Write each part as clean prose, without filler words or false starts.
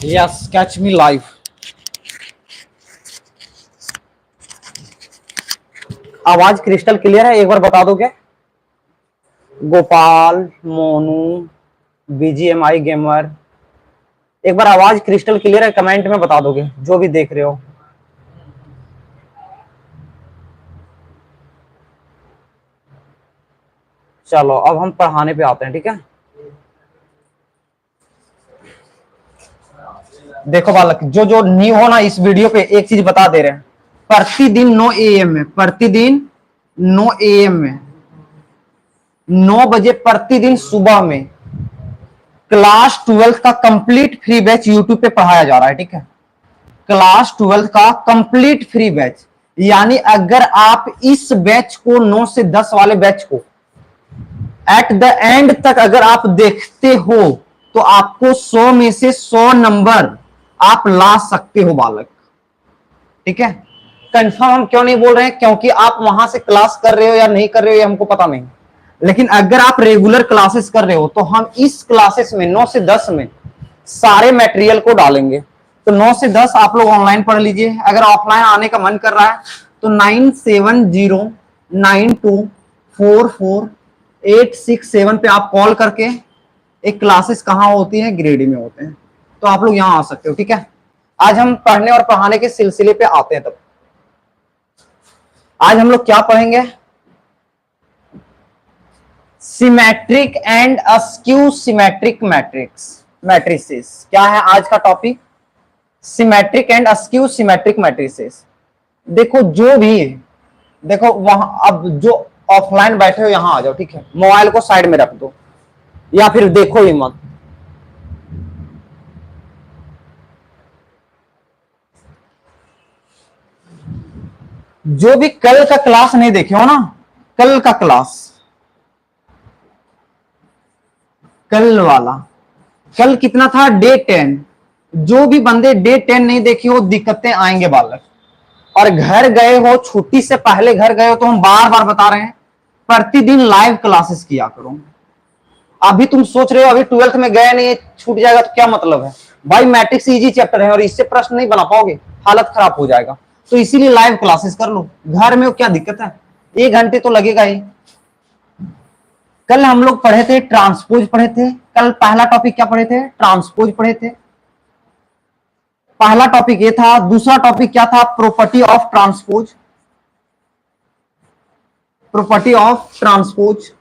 Yes, catch me live. आवाज crystal clear है, एक बार बता दो क्या? गोपाल, मोनू, बीजीएमआई गेमर, एक बार आवाज क्रिस्टल क्लियर है कमेंट में बता दोगे जो भी देख रहे हो। चलो अब हम पढ़ाने पे आते हैं, ठीक है। देखो बालक, जो जो न्यू हो ना इस वीडियो पे, एक चीज बता दे रहे हैं। प्रतिदिन 9 AM में, प्रतिदिन 9 AM में, 9 बजे प्रतिदिन सुबह में क्लास 12 का कंप्लीट फ्री बैच यूट्यूब पे पढ़ाया जा रहा है, ठीक है। क्लास 12 का कंप्लीट फ्री बैच, यानी अगर आप इस बैच को 9 से 10 वाले बैच को एट द एंड तक अगर आप देखते हो तो आपको 100 में से 100 नंबर आप ला सकते हो बालक, ठीक है। कंफर्म हम क्यों नहीं बोल रहे हैं? क्योंकि आप वहां से क्लास कर रहे हो या नहीं कर रहे हो ये हमको पता नहीं, लेकिन अगर आप रेगुलर क्लासेस कर रहे हो तो हम इस क्लासेस में 9 से 10 में सारे मटेरियल को डालेंगे। तो 9 से 10 आप लोग ऑनलाइन पढ़ लीजिए। अगर ऑफलाइन आने का मन कर रहा है तो 9709244867 पे आप कॉल करके, एक क्लासेस कहाँ होती है, गिरिडीह में होते हैं, तो आप लोग यहां आ सकते हो, ठीक है। आज हम पढ़ने और पढ़ाने के सिलसिले पे आते हैं। तब आज हम लोग क्या पढ़ेंगे? Symmetric and askew symmetric matrices. क्या है आज का topic? Symmetric and askew symmetric matrices. देखो जो भी, देखो वहां, अब जो ऑफलाइन बैठे हो यहां आ जाओ, ठीक है। मोबाइल को साइड में रख दो या फिर देखो ही मत। जो भी कल का क्लास नहीं देखे हो ना, कल का क्लास, कल वाला, कल कितना था? डे 10। जो भी बंदे डे 10 नहीं देखे हो दिक्कतें आएंगे बालक। और घर गए हो, छुट्टी से पहले घर गए हो, तो हम बार बार बता रहे हैं प्रतिदिन लाइव क्लासेस किया करो। अभी तुम सोच रहे हो अभी 12th में गए नहीं, छूट जाएगा तो क्या मतलब है भाई? मैट्रिक्स इजी चैप्टर है और इससे प्रश्न नहीं बना पाओगे, हालत खराब हो जाएगा। तो इसीलिए लाइव क्लासेस कर लो। घर में क्या दिक्कत है, 1 घंटे तो लगेगा ही। कल हम लोग पढ़े थे ट्रांसपोज पढ़े थे। कल पहला टॉपिक क्या पढ़े थे? ट्रांसपोज पढ़े थे। पहला टॉपिक ये था। दूसरा टॉपिक क्या था? Property of transpose, property of transpose.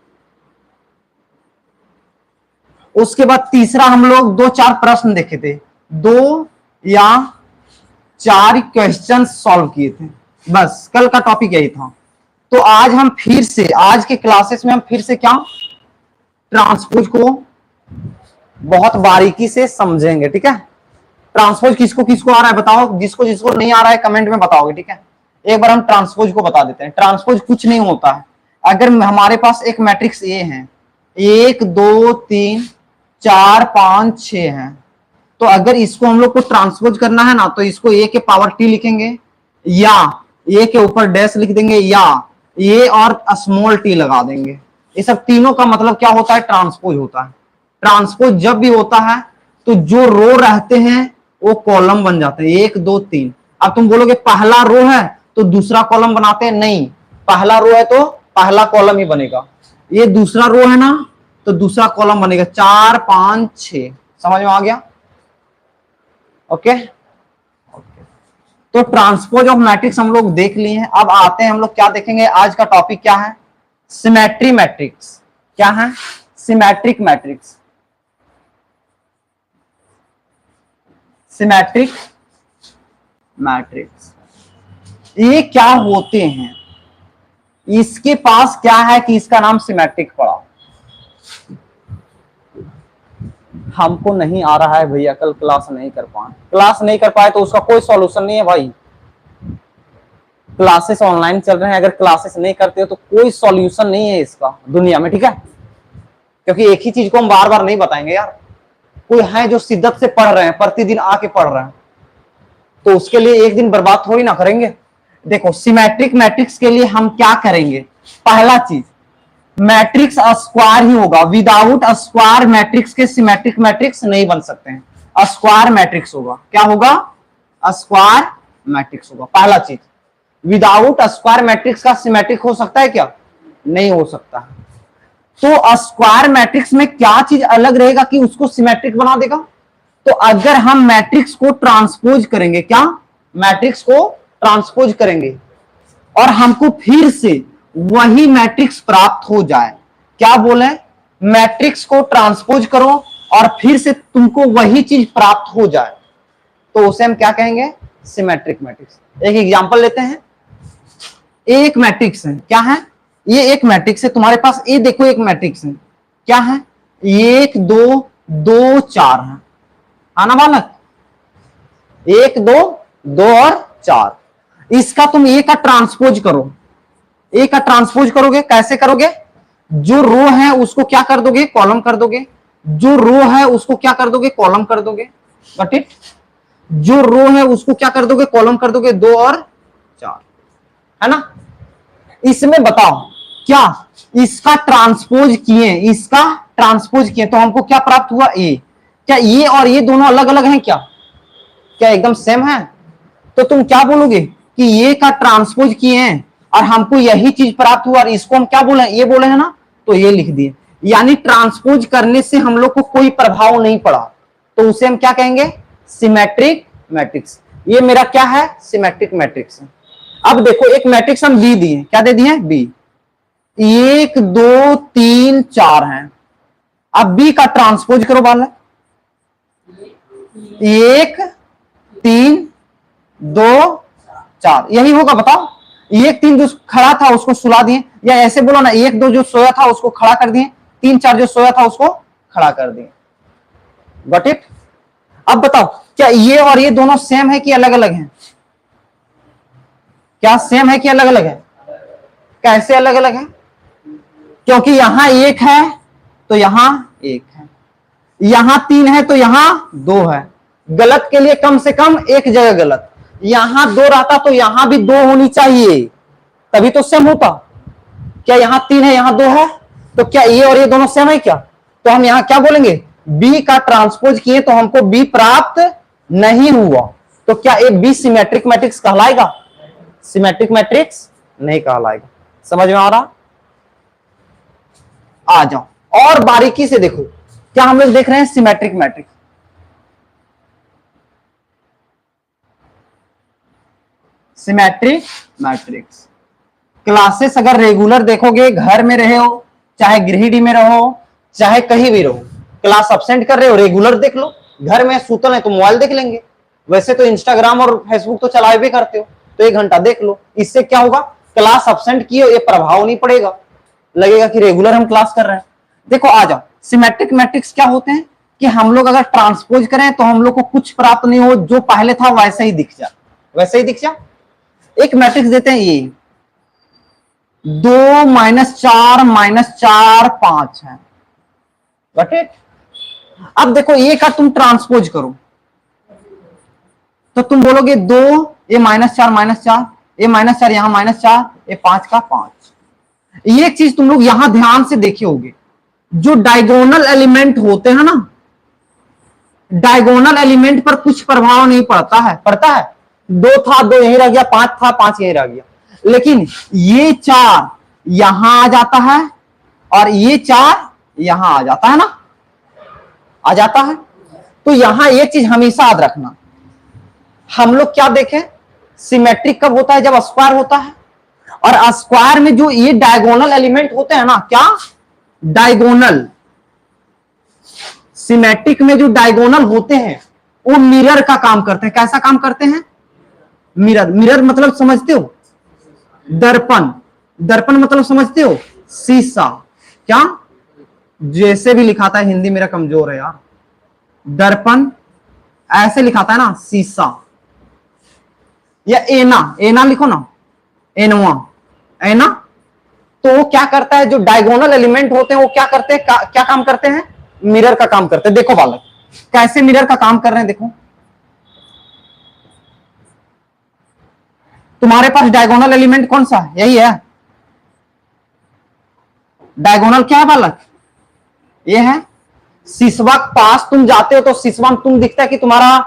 उसके बाद तीसरा हम लोग 2-4 प्रश्न देखे थे, 2 या 4 क्वेश्चन सॉल्व किए थे, बस कल का टॉपिक यही था। तो आज हम फिर से, आज के क्लासेस में हम फिर से क्या, ट्रांसपोज को बहुत बारीकी से समझेंगे, ठीक है। ट्रांसपोज किसको किसको आ रहा है बताओ, जिसको जिसको नहीं आ रहा है कमेंट में बताओगे, ठीक है। एक बार हम ट्रांसपोज को बता देते हैं। ट्रांसपोज कुछ नहीं होता है। अगर हमारे पास एक मैट्रिक्स ए है, 1 2 3 4 5 6 है, तो अगर इसको हम लोग को ट्रांसपोज करना है ना, तो इसको ए के पावर टी लिखेंगे, या ए के ऊपर डैश लिख देंगे, या ए और स्मॉल टी लगा देंगे। ये सब तीनों का मतलब क्या होता है? ट्रांसपोज होता है। ट्रांसपोज जब भी होता है तो जो रो रहते हैं वो कॉलम बन जाते हैं, 1 2 3। अब तुम बोलोगे पहला रो है तो दूसरा कॉलम बनाते हैं, नहीं, पहला रो है तो पहला कॉलम ही बनेगा। ये दूसरा रो है ना तो दूसरा कॉलम बनेगा, 4 5 6। समझ में आ गया? ओके। तो ट्रांसपोज ऑफ मैट्रिक्स हम लोग देख लिए हैं। अब आते हैं हम लोग क्या देखेंगे, आज का टॉपिक क्या है? Symmetry matrix. क्या है? Symmetric matrix. सिमेट्रिक मैट्रिक्स ये क्या होते हैं? इसके पास क्या है कि इसका नाम सिमेट्रिक पड़ा? हमको नहीं आ रहा है भैया, कल क्लास नहीं कर पाए तो उसका कोई सॉल्यूशन नहीं है भाई। क्लासेस ऑनलाइन चल रहे हैं, अगर क्लासेस नहीं करते हो तो कोई सॉल्यूशन नहीं है इसका दुनिया में, ठीक है। क्योंकि एक ही चीज को हम बार बार नहीं बताएंगे यार। कोई है जो शिद्दत से पढ़ रहे हैं, प्रतिदिन आके पढ़ रहे हैं, तो उसके लिए एक दिन बर्बाद थोड़ी ना करेंगे। देखो सिमेट्रिक मैट्रिक्स के लिए हम क्या करेंगे? पहला चीज, मैट्रिक्स स्क्वायर ही होगा। विदाउट स्क्वायर मैट्रिक्स के सिमेट्रिक मैट्रिक्स नहीं बन सकते हैं। स्क्वायर मैट्रिक्स होगा। क्या होगा? स्क्वायर मैट्रिक्स होगा। पहला चीज, विदाउट स्क्वायर मैट्रिक्स का सिमेट्रिक हो सकता है क्या? नहीं हो सकता। तो स्क्वायर मैट्रिक्स में क्या चीज अलग रहेगा कि उसको सिमेट्रिक बना देगा? तो अगर हम मैट्रिक्स को ट्रांसपोज करेंगे, क्या मैट्रिक्स को ट्रांसपोज करेंगे और हमको फिर से वही मैट्रिक्स प्राप्त हो जाए, क्या बोले? मैट्रिक्स को ट्रांसपोज करो और फिर से तुमको वही चीज प्राप्त हो जाए, तो उसे हम क्या कहेंगे? Symmetric matrix. एक एग्जांपल लेते हैं। एक मैट्रिक्स है, क्या है? ये एक मैट्रिक्स है तुम्हारे पास, ये देखो एक मैट्रिक्स है, क्या है? 1 2 2 4 है, आना बालक? 1 2 2 और 4। इसका तुम ए का ट्रांसपोज करो। ए का ट्रांसपोज करोगे, कैसे करोगे? जो रो है उसको क्या कर दोगे? कॉलम कर दोगे। जो रो है उसको क्या कर दोगे? कॉलम कर दोगे। Got it? जो रो है उसको क्या कर दोगे? कॉलम कर दोगे। 2 और 4, है ना? इसमें बताओ, क्या इसका ट्रांसपोज किए, इसका ट्रांसपोज किए तो हमको क्या प्राप्त हुआ? ए। क्या ये और ये दोनों अलग अलग हैं क्या? क्या एकदम सेम है? तो तुम क्या बोलोगे कि ये का ट्रांसपोज किए हैं और हमको यही चीज प्राप्त हुआ और इसको हम क्या बोले? ये बोले हैं ना, तो ये लिख दिए। यानी ट्रांसपोज करने से हम लोग को कोई प्रभाव नहीं पड़ा, तो उसे हम क्या कहेंगे? Symmetric matrix. ये मेरा क्या है? सिमेट्रिक मैट्रिक्स है। अब देखो एक मैट्रिक्स हम बी दिए, क्या दे दिए? बी। 1 2 3 4 है। अब बी का ट्रांसपोज करो बालक। 1 3 2 4, यही होगा। बताओ, 1 3 जो खड़ा था उसको सुला दिए, या ऐसे बोलो ना, 1 2 जो सोया था उसको खड़ा कर दिए, 3 4 जो सोया था उसको खड़ा कर दिए। Got it? अब बताओ, क्या ये और ये दोनों सेम है कि अलग अलग हैं? क्या सेम है कि अलग अलग है? कैसे अलग अलग है? क्योंकि यहां 1 है तो यहां 1 है, यहां 3 है तो यहां 2 है। गलत के लिए कम से कम एक जगह गलत। यहां 2 रहता तो यहां भी 2 होनी चाहिए, तभी तो सेम होता। क्या यहां 3 है यहां 2 है, तो क्या ये और ये दोनों सेम है क्या? तो हम यहां क्या बोलेंगे? बी का ट्रांसपोज किए तो हमको बी प्राप्त नहीं हुआ, तो क्या ये बी सिमेट्रिक मैट्रिक्स कहलाएगा? सिमेट्रिक मैट्रिक्स नहीं कहलाएगा। समझ में आ रहा? आ जाओ और बारीकी से देखो, क्या हम लोग देख रहे हैं? Symmetric matrix. Symmetric matrix classes अगर रेगुलर देखोगे, घर में रहे हो, चाहे गृहिणी में रहो, चाहे कहीं भी रहो, क्लास अब्सेंट कर रहे हो, रेगुलर देख लो। घर में सुतल है तो मोबाइल देख लेंगे, वैसे तो इंस्टाग्राम और फेसबुक तो चला भी करते हो, तो 1 घंटा देख लो। इससे क्या होगा? क्लास अब्सेंट किए ये प्रभाव नहीं पड़ेगा, लगेगा कि रेगुलर हम क्लास कर रहे हैं। देखो आ जाओ, सिमेट्रिक मैट्रिक्स क्या होते हैं कि हम लोग अगर ट्रांसपोज करें तो हम लोग को कुछ प्राप्त नहीं हो, जो पहले था वैसे ही दिख जा, वैसे ही दिख जा। एक मैट्रिक्स देते हैं, ये 2 -4 -4 5 है। Got it? अब देखो ये का तुम ट्रांसपोज करो तो तुम बोलोगे 2 ये -4 -4, ये -4 यहां -4, ये 5 का 5। ये चीज तुम लोग यहां ध्यान से देखे होगे, जो डायगोनल एलिमेंट होते हैं ना, डायगोनल एलिमेंट पर कुछ प्रभाव नहीं पड़ता है। पड़ता है? 2 था 2 यहीं रह गया, 5 था 5 यहीं रह गया, लेकिन ये 4 यहां आ जाता है और ये 4 यहां आ जाता है ना, आ जाता है। तो यहां एक चीज हमेशा याद रखना, हम लोग क्या देखें? सिमेट्रिक कब होता है? जब स्क्वायर होता है। और स्क्वायर में जो ये डायगोनल एलिमेंट होते हैं ना, क्या डायगोनल, सिमेट्रिक में जो डायगोनल होते हैं वो मिरर का काम करते हैं। कैसा काम करते हैं? मिरर। मिरर मतलब समझते हो? दर्पण। दर्पण मतलब समझते हो? शीशा। क्या जैसे भी लिखाता है, हिंदी मेरा कमजोर है यार। दर्पण ऐसे लिखाता है ना, शीशा, या एना, एना लिखो ना, एनवा, एना। तो वो क्या करता है? जो डायगोनल एलिमेंट होते हैं वो क्या करते हैं? क्या काम करते हैं? मिरर का काम करते हैं। देखो बालक, कैसे मिरर का काम कर रहे हैं, देखो। तुम्हारे पास डायगोनल एलिमेंट कौन सा है? यही है। डायगोनल क्या है बालक? ये है। शीशवा के पास तुम जाते हो तो शीशवा में तुम दिखता है कि तुम्हारा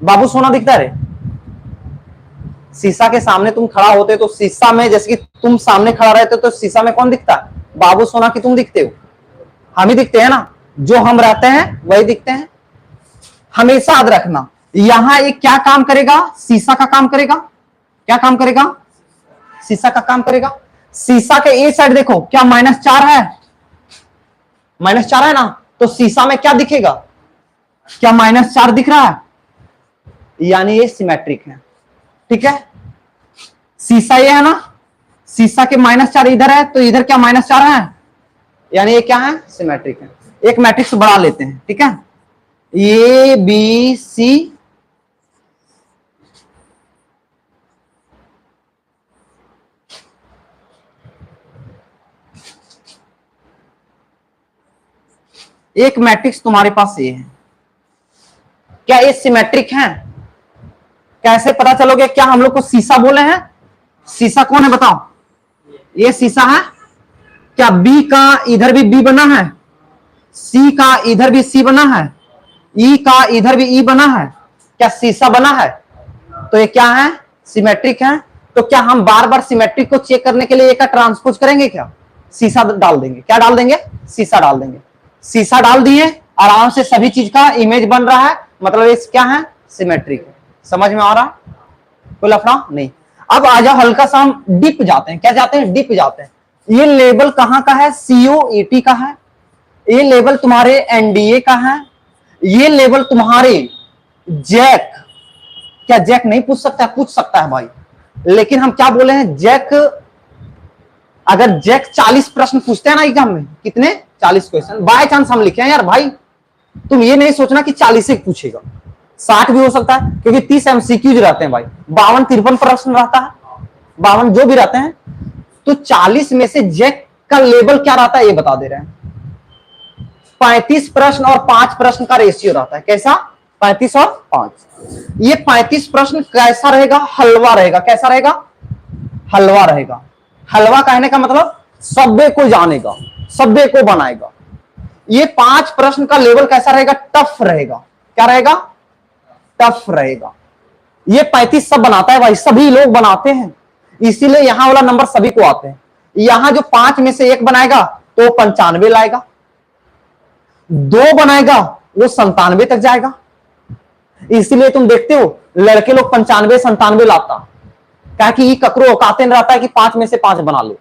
बाबू सोना दिखता है रे? शीशा के सामने तुम खड़ा होते हो तो शीशा में, जैसे कि तुम सामने खड़ा रहते हो तो शीशा में कौन दिखता है? बाबू सोना की तुम दिखते हो? हम ही दिखते हैं ना, जो हम रहते हैं वही दिखते हैं। हमेशा याद रखना, यहां एक क्या काम करेगा? शीशा का काम करेगा। क्या काम करेगा? शीशा का काम करेगा। शीशा के ए साइड देखो, क्या -4 है? -4 है ना, तो शीशा में क्या दिखेगा? क्या -4 दिख रहा है? यानी ये सिमेट्रिक है। ठीक है, शीशा ये है ना, शीशा के -4 इधर है तो इधर क्या -4 है, यानी ये क्या है? सिमेट्रिक है। एक मैट्रिक्स बढ़ा लेते हैं। ठीक है, ए बी सी एक मैट्रिक्स तुम्हारे पास ये है, क्या ये सिमेट्रिक है? कैसे पता चलोगे? क्या हम लोग को शीशा बोले हैं? शीशा कौन है बताओ? ये शीशा है। क्या बी का इधर भी बी बना है? सी का इधर भी सी बना है? ई का इधर भी ई बना है? क्या शीशा बना है? तो ये क्या है? सिमेट्रिक है। तो क्या हम बार बार सिमेट्रिक को चेक करने के लिए एक ट्रांसपोज करेंगे? क्या शीशा डाल देंगे? क्या डाल देंगे? शीशा डाल देंगे। शीशा डाल दिए, आराम से सभी चीज का इमेज बन रहा है, मतलब ये क्या है? सिमेट्रिक है। समझ में आ रहा? कोई लफड़ा नहीं। अब आ जाओ, हल्का सा हम डीप जाते हैं। क्या जाते हैं? डीप जाते हैं। ये लेवल कहां का है? COET का है। ये लेवल तुम्हारे NDA का है। ये लेवल तुम्हारे जैक, क्या जैक नहीं पूछ सकता? पूछ सकता है भाई, लेकिन हम क्या बोले हैं? जैक, अगर जैक 40 प्रश्न पूछते हैं ना एग्जाम में, कितने? 40 क्वेश्चन बाय चांस हम लिखे हैं यार भाई। तुम ये नहीं सोचना कि 40 ही पूछेगा, 60 भी हो सकता है, क्योंकि 30 MCQs रहते हैं भाई, 52-53 प्रश्न रहता है, 52 जो भी रहते हैं। तो 40 में से जैक का लेवल क्या रहता है ये बता दे रहे हैं। 35 प्रश्न और 5 प्रश्न का रेशियो रहता है। कैसा? 35 और 5। ये 35 प्रश्न कैसा रहेगा? हलवा रहेगा। कैसा रहेगा? हलवा रहेगा। हलवा कहने का मतलब सब्बे को जानेगा, सब्बे को बनाएगा। ये 5 प्रश्न का लेवल कैसा रहेगा? टफ रहेगा। क्या रहेगा? टफ रहेगा। ये 35 सब बनाता है भाई, सभी लोग बनाते हैं, इसीलिए यहां वाला नंबर सभी को आते हैं। यहां जो 5 में से 1 बनाएगा तो 95 लाएगा, 2 बनाएगा वो 97 तक जाएगा। इसीलिए तुम देखते हो लड़के लोग 95-97 लाता, क्या कि ये ककरो औकाते नहीं रहता है कि 5 में से 5 बना लो।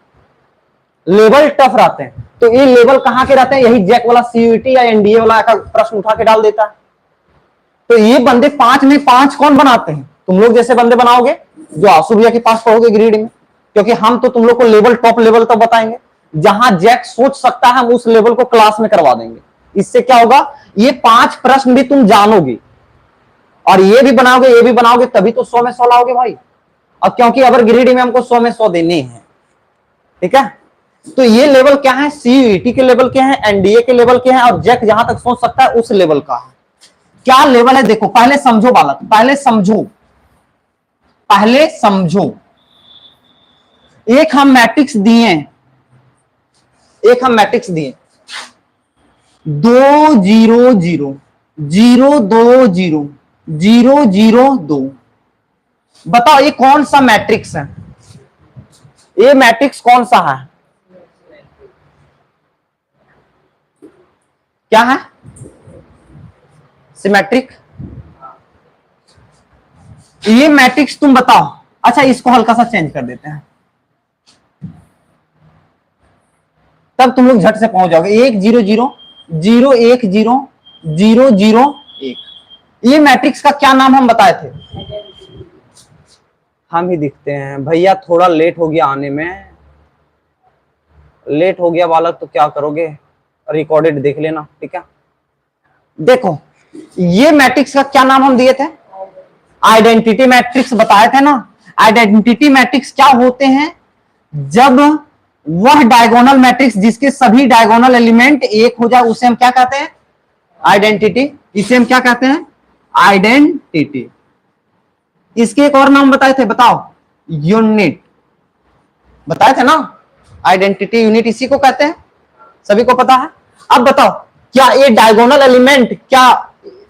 लेवल टफ रहते हैं। तो ये लेवल कहां के रहते हैं? यही जैक वाला CUET या NDA वाला का प्रश्न उठा के डाल देता है। तो ये बंदे 5 में 5 कौन बनाते हैं? तुम लोग जैसे बंदे बनाओगे जो आंसू भैया के पास पढ़ोगे ग्रेड में, क्योंकि हम तो तुम लोग को लेवल, टॉप लेवल तो बताएंगे। जहां जैक सोच सकता है हम उस लेवल को क्लास में करवा देंगे। इससे क्या होगा? ये 5 प्रश्न भी तुम जानोगे और ये भी बनाओगे, ये भी बनाओगे, तभी तो 100 में 100 लाओगे भाई। अब क्योंकि अगर ग्रेड में हमको 100 में 100 देने हैं, ठीक है। तो ये लेवल क्या है? CUET के लेवल के हैं, NDA के लेवल के हैं, और जैक जहां तक सोच सकता है उस लेवल का है। क्या लेवल है देखो, पहले समझो बालक, पहले समझो, पहले समझो। एक हम मैट्रिक्स दिए, एक हम मैट्रिक्स दिए 2 0 0 0 2 0 0 0 2। बताओ ये कौन सा मैट्रिक्स है? ये मैट्रिक्स कौन सा है? क्या है? सिमेट्रिक। ये मैट्रिक्स तुम बताओ। अच्छा, इसको हल्का सा चेंज कर देते हैं, तब तुम लोग झट से पहुंच जाओगे। 1 0 0 0 1 0 0 0 1। ये मैट्रिक्स का क्या नाम हम बताए थे? हम ही दिखते हैं भैया, थोड़ा लेट हो गया आने में, लेट हो गया बालक, तो क्या करोगे? रिकॉर्डेड देख लेना, ठीक है। देखो ये मैट्रिक्स का क्या नाम हम दिए थे? आइडेंटिटी मैट्रिक्स बताए थे ना। आइडेंटिटी मैट्रिक्स क्या होते हैं? जब वह डायगोनल मैट्रिक्स जिसके सभी डायगोनल एलिमेंट एक हो जाए उसे हम क्या कहते हैं? आइडेंटिटी। इसे हम क्या कहते हैं? आइडेंटिटी। इसके एक और नाम बताए थे, बताओ। यूनिट बताए थे ना। आइडेंटिटी, यूनिट इसी को कहते हैं, सभी को पता है। अब बताओ क्या ये डायगोनल एलिमेंट क्या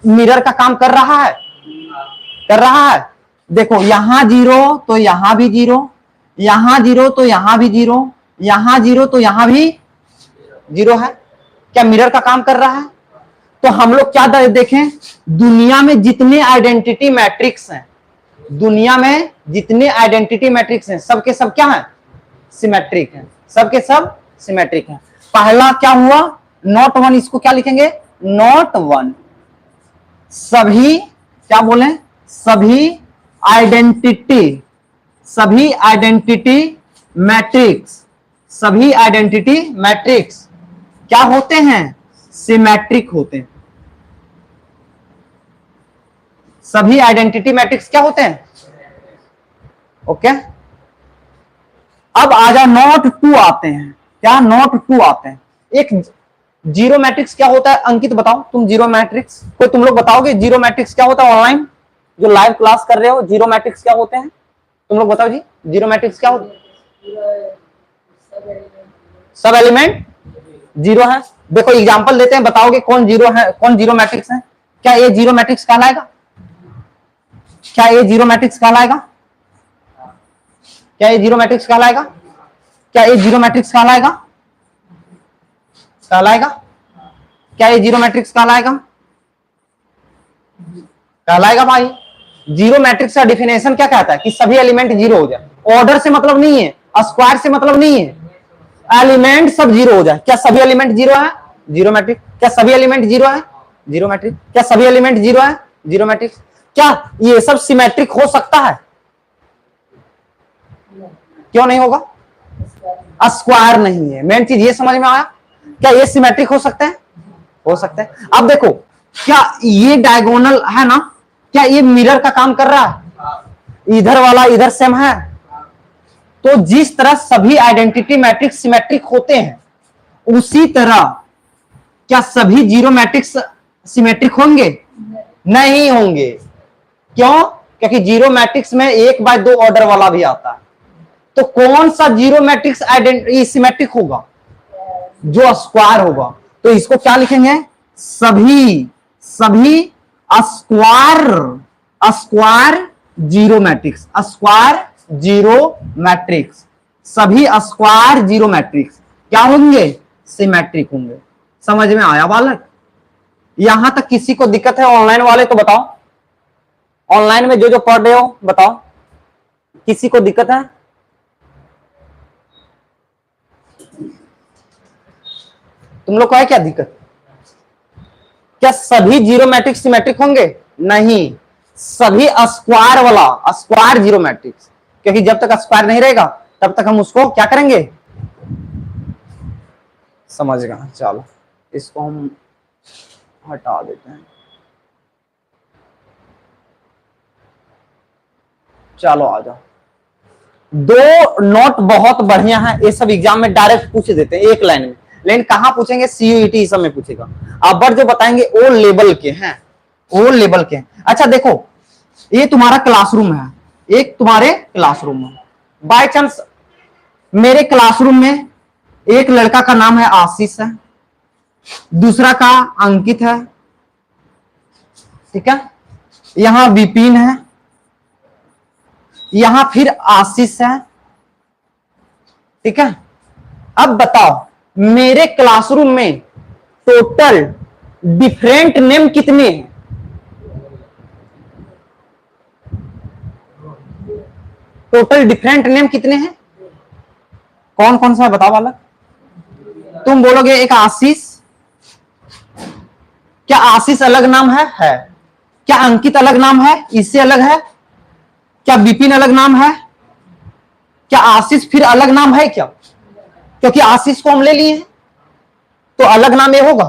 मिरर का काम कर रहा है? कर रहा है। देखो यहां जीरो तो यहां भी जीरो, यहां जीरो तो यहां भी जीरो, यहां जीरो तो यहां भी जीरो है। क्या मिरर का काम कर रहा है? तो हम लोग क्या देखें, दुनिया में जितने आइडेंटिटी मैट्रिक्स हैं, दुनिया में जितने आइडेंटिटी मैट्रिक्स हैं सबके सब क्या है? सिमेट्रिक है। सबके सब सिमेट्रिक है। पहला क्या हुआ? नॉट वन, इसको क्या लिखेंगे? Not one. सभी क्या बोले? सभी आइडेंटिटी, सभी आइडेंटिटी मैट्रिक्स, सभी आइडेंटिटी मैट्रिक्स क्या होते हैं? सिमेट्रिक होते हैं। सभी आइडेंटिटी मैट्रिक्स क्या होते हैं? ओके। अब आ जाओ नॉट टू आते हैं। क्या नॉट टू आते हैं? एक जीरो मैट्रिक्स क्या होता है? अंकित बताओ तुम, जीरो मैट्रिक्स कोई तुम लोग बताओगे जीरो मैट्रिक्स क्या होता है? ऑनलाइन जो लाइव क्लास कर रहे हो, जीरो मैट्रिक्स क्या होते हैं? तुम लोग बताओ जी, जीरो मैट्रिक्स क्या होता है? सब एलिमेंट जीरो है। देखो एग्जांपल देते हैं, बताओगे कौन जीरो है, कौन जीरो मैट्रिक्स है? क्या ये जीरो मैट्रिक्स कहलाएगा? क्या ये जीरो मैट्रिक्स कहलाएगा? क्या ये जीरो मैट्रिक्स कहलाएगा? क्या ये जीरो मैट्रिक्स कहलाएगा? कहलाएगा? क्या ये जीरो मैट्रिक्स कहलाएगा? कहलाएगा भाई। जीरो मैट्रिक्स का डिफिनेशन क्या कहता है? कि सभी एलिमेंट जीरो हो जाए। ऑर्डर से मतलब नहीं है, स्क्वायर से मतलब नहीं है, एलिमेंट सब जीरो हो जाए। क्या सभी एलिमेंट जीरो है? Zero matrix. क्या सभी एलिमेंट जीरो है? Zero matrix. क्या सभी एलिमेंट जीरो है? Zero matrix. क्या ये सब सिमेट्रिक हो सकता है? क्यों नहीं होगा? स्क्वायर नहीं है। मेन चीज ये समझ में आया? क्या ये सिमेट्रिक हो सकते हैं? हो सकते हैं। अब देखो, क्या ये डायगोनल है ना, क्या ये मिरर का काम कर रहा है? इधर वाला इधर सेम है। तो जिस तरह सभी आइडेंटिटी मैट्रिक्स सिमेट्रिक होते हैं, उसी तरह क्या सभी जीरो मैट्रिक्स सिमेट्रिक होंगे? नहीं होंगे। क्यों? क्योंकि जीरो मैट्रिक्स में 1/2 ऑर्डर वाला भी आता है। तो कौन सा जीरो मैट्रिक्स सिमेट्रिक होगा? जो स्क्वायर होगा। तो इसको क्या लिखेंगे? सभी square, square zero matrix, square zero matrix, सभी स्क्वायर जीरो मैट्रिक्स क्या होंगे? सिमेट्रिक होंगे। समझ में आया बालक? यहां तक किसी को दिक्कत है? ऑनलाइन वाले तो बताओ, ऑनलाइन में जो जो पढ़ रहे हो बताओ, किसी को दिक्कत है? तुम लोग को है क्या दिक्कत? क्या सभी जीरो मैट्रिक्स सिमेट्रिक होंगे? नहीं, सभी स्क्वायर वाला, स्क्वायर जीरो मैट्रिक्स। क्योंकि जब तक स्क्वायर नहीं रहेगा तब तक हम उसको क्या करेंगे? समझ गए? चलो इसको हम हटा देते हैं। चलो आ जाओ। दो नोट बहुत बढ़िया है, ये सब एग्जाम में डायरेक्ट पूछ देते हैं एक लाइन में, लेकिन कहां पूछेंगे? सीयूईटी सब में पूछेगा। अब जो बताएंगे ओ लेवल के हैं, ओ लेवल के। अच्छा देखो, ये तुम्हारा क्लासरूम है, एक तुम्हारे क्लासरूम में बाय चांस मेरे क्लासरूम में एक लड़का का नाम है आशीष है, दूसरा का अंकित है, ठीक है, यहां विपिन है, यहां फिर आशीष है, ठीक है। अब बताओ मेरे क्लासरूम में टोटल डिफरेंट नेम कितने हैं? टोटल डिफरेंट नेम कितने हैं? कौन कौन सा है बताओ बालक? तुम बोलोगे एक आशीष। क्या आशीष अलग नाम है? है। क्या अंकित अलग नाम है? इससे अलग है। क्या विपिन अलग नाम है? क्या आशीष फिर अलग नाम है क्या? क्योंकि आशीष को हम ले लिए हैं तो अलग नाम ये होगा।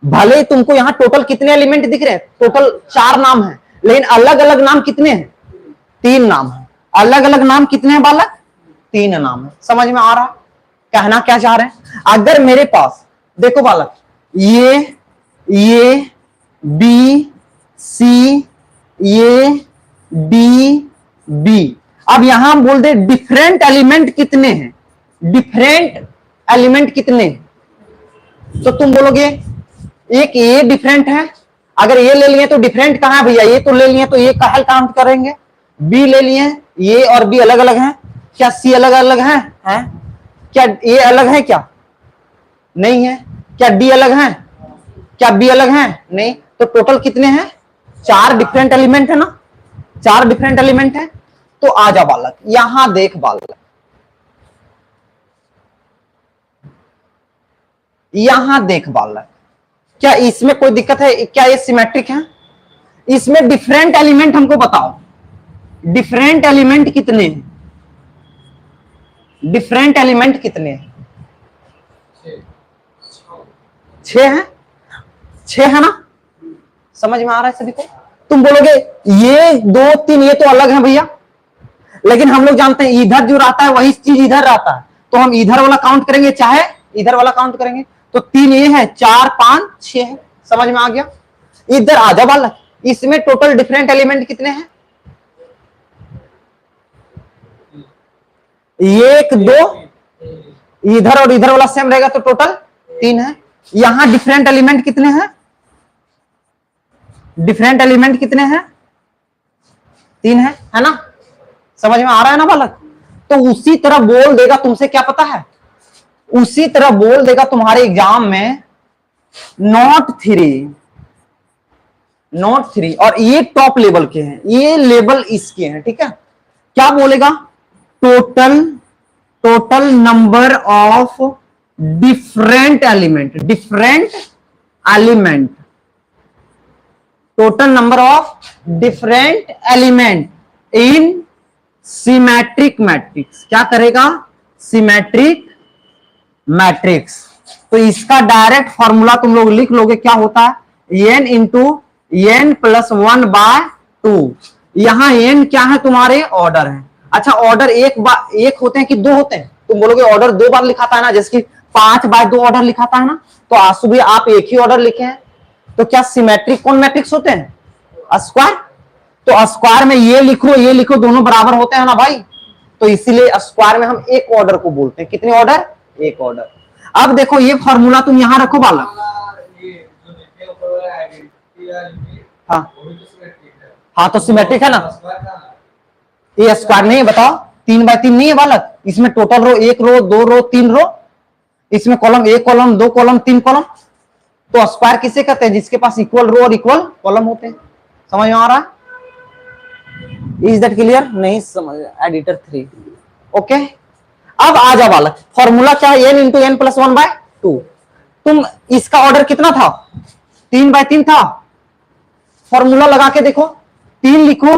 भले ही तुमको यहां टोटल कितने एलिमेंट दिख रहे हैं? टोटल 4 नाम है, लेकिन अलग अलग नाम कितने हैं? 3 नाम है। अलग अलग नाम कितने हैं बालक? 3 नाम है। समझ में आ रहा? कहना क्या चाह रहे हैं? अगर मेरे पास देखो बालक, ये बी सी, ये डी बी। अब यहां हम बोल दे डिफरेंट एलिमेंट कितने हैं? डिफरेंट एलिमेंट कितने? तो तुम बोलोगे एक ये डिफरेंट है, अगर ये ले लिए तो डिफरेंट कहां है भैया, ये तो ले लिए तो ये कहा काउंट करेंगे, बी ले लिए, ये और बी अलग अलग हैं, क्या सी अलग अलग है? क्या ए अलग है? क्या नहीं है? क्या डी अलग है? क्या बी अलग है? नहीं। तो टोटल कितने हैं? 4 डिफरेंट एलिमेंट है ना, 4 डिफरेंट एलिमेंट है। तो आ जा बालक, यहां देख बालक, यहां देख बालक, क्या इसमें कोई दिक्कत है? क्या ये सिमेट्रिक है? इसमें डिफरेंट एलिमेंट हमको बताओ, डिफरेंट एलिमेंट कितने हैं? डिफरेंट एलिमेंट कितने हैं? 6 हैं। 6 है ना? समझ में आ रहा है सभी को? तुम बोलोगे ये 2 3 ये तो अलग है भैया, लेकिन हम लोग जानते हैं इधर जो रहता है वही चीज इधर रहता है, तो हम इधर वाला काउंट करेंगे चाहे इधर वाला काउंट करेंगे। तो 3 ये है, 4 5 6 है। समझ में आ गया? इधर आ जा बालक, इसमें टोटल डिफरेंट एलिमेंट कितने हैं? 1 2, इधर और इधर वाला सेम रहेगा तो टोटल 3 है। यहां डिफरेंट एलिमेंट कितने हैं? डिफरेंट एलिमेंट कितने हैं? 3 है ना? समझ में आ रहा है ना बालक? तो उसी तरह बोल देगा, तुमसे क्या पता है, उसी तरह बोल देगा तुम्हारे एग्जाम में नॉट 3, नॉट 3, और ये टॉप लेवल के हैं, ये लेवल इसके हैं, ठीक है? क्या बोलेगा? Total, total number of different element, different element, total number of different element in symmetric matrix. क्या करेगा? Symmetric matrix. तो इसका डायरेक्ट फॉर्मूला तुम लोग लिख लोगे, क्या होता है? n into n plus 1/2। यहां n क्या है? तुम्हारे ऑर्डर है। अच्छा, ऑर्डर एक होते हैं कि 2 होते हैं? तुम बोलोगे ऑर्डर 2 बार लिखाता है ना, जैसे कि 5/2 ऑर्डर लिखाता है ना, तो आंसू भी आप एक ही ऑर्डर लिखे हैं। तो क्या सिमेट्रिक कौन मैट्रिक्स होते हैं? स्क्वायर। तो स्क्वायर में ये लिखो ये लिखो दोनों बराबर होते हैं ना भाई, तो इसीलिए स्क्वायर में हम एक ऑर्डर को बोलते हैं। कितने ऑर्डर? एक ऑर्डर। अब देखो ये फॉर्मूला तुम यहां रखो बालक। हाँ हाँ, तो सिमेट्रिक है ना? ये स्क्वायर नहीं है, बताओ। 3/3 नहीं है बालक, इसमें टोटल रो 1 रो 2 रो 3 रो, इसमें कॉलम 1 कॉलम 2 कॉलम 3 कॉलम। तो स्क्वायर किसे कहते हैं? जिसके पास इक्वल रो और इक्वल कॉलम होते हैं। समझ में आ रहा है? Is that clear? नहीं समझ? एडिटर 3। ओके, अब आ जा बालक, फॉर्मूला क्या है? n into n plus 1/2। तुम इसका ऑर्डर कितना था? 3/3 था। फॉर्मूला लगा के देखो, 3 लिखो,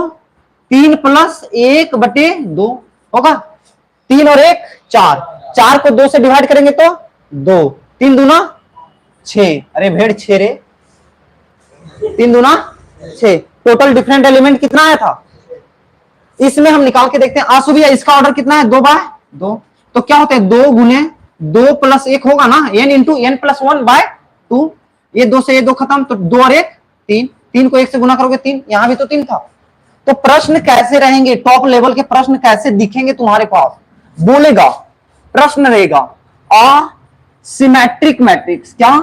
3 प्लस 1/2 होगा। 3 और 1 4, 4 को 2 से डिवाइड करेंगे तो 2, 3 दूना 6। अरे भेड़ 6 रे, 3 दूना 6। टोटल डिफरेंट एलिमेंट कितना आया था? इसमें हम निकाल के देखते हैं। आंसू भैया इसका ऑर्डर कितना है? 2/2। तो क्या होता है? 2 गुने 2 प्लस 1 होगा ना, n इंटू एन प्लस 1/2। ये 2 से ये 2 खत्म, तो 2 और 1 3, 3 को 1 से गुना करोगे 3, यहां भी तो 3 था। तो प्रश्न कैसे रहेंगे? टॉप लेवल के प्रश्न कैसे दिखेंगे तुम्हारे पास? बोलेगा, प्रश्न रहेगा अ सिमेट्रिक मैट्रिक्स। क्या?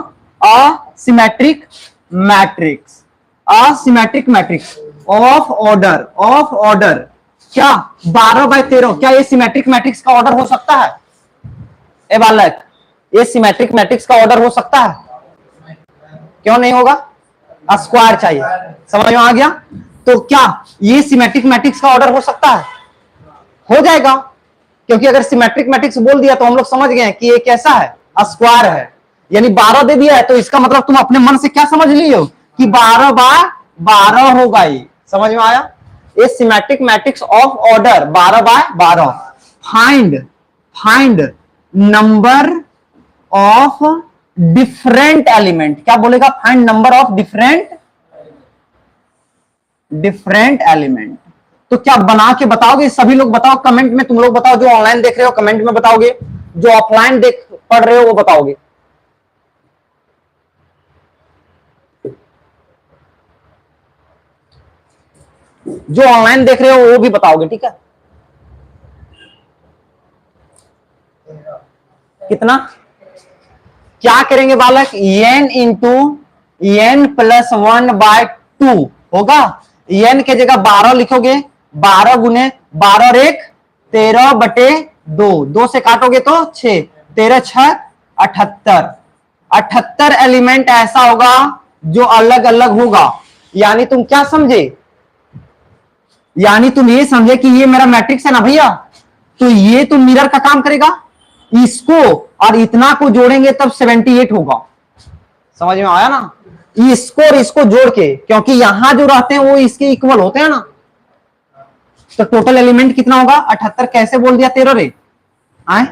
Asymmetric matrix, asymmetric matrix of order क्या 12/13। क्या ये सिमेट्रिक मैट्रिक्स का ऑर्डर हो सकता है? ए बालक, ये सिमेट्रिक मैट्रिक्स का ऑर्डर हो सकता है? क्यों नहीं होगा? स्क्वायर चाहिए। समझ में आ गया? तो क्या ये सिमेट्रिक मैट्रिक्स का ऑर्डर हो सकता है? हो जाएगा, क्योंकि अगर सिमेट्रिक मैट्रिक्स बोल दिया तो हम लोग समझ गए कि ये कैसा है? स्क्वायर है। यानी 12 दे दिया है तो इसका मतलब तुम अपने मन से क्या समझ ली हो कि 12/12 होगा। ये समझ में आया? ये symmetric matrix of order 12/12। Find number of different element. क्या बोलेगा? Find number of different element. तो क्या बना के बताओगे? सभी लोग बताओ कमेंट में। तुम लोग बताओ, जो ऑनलाइन देख रहे हो कमेंट में बताओगे, जो ऑफलाइन देख पढ़ रहे हो वो बताओगे। जो ऑनलाइन देख रहे हो वो भी बताओगे, ठीक है? कितना? क्या करेंगे बालक? n इंटू n प्लस 1/2 होगा। n के जगह 12 लिखोगे, 12 गुने 12 और 1 13/2, 2 से काटोगे तो 6, 13 6 78। 78 एलिमेंट ऐसा होगा जो अलग अलग होगा। यानी तुम क्या समझे, यानी तुम ये समझे कि ये मेरा मैट्रिक्स है ना भैया, तो ये तो मिरर का काम करेगा, इसको और इतना को जोड़ेंगे तब 78 होगा। समझ में आया ना, इसको और इसको जोड़ के, क्योंकि यहां जो रहते हैं वो इसके इक्वल होते हैं ना, तो टोटल एलिमेंट कितना होगा 78। कैसे बोल दिया 13 रे, आए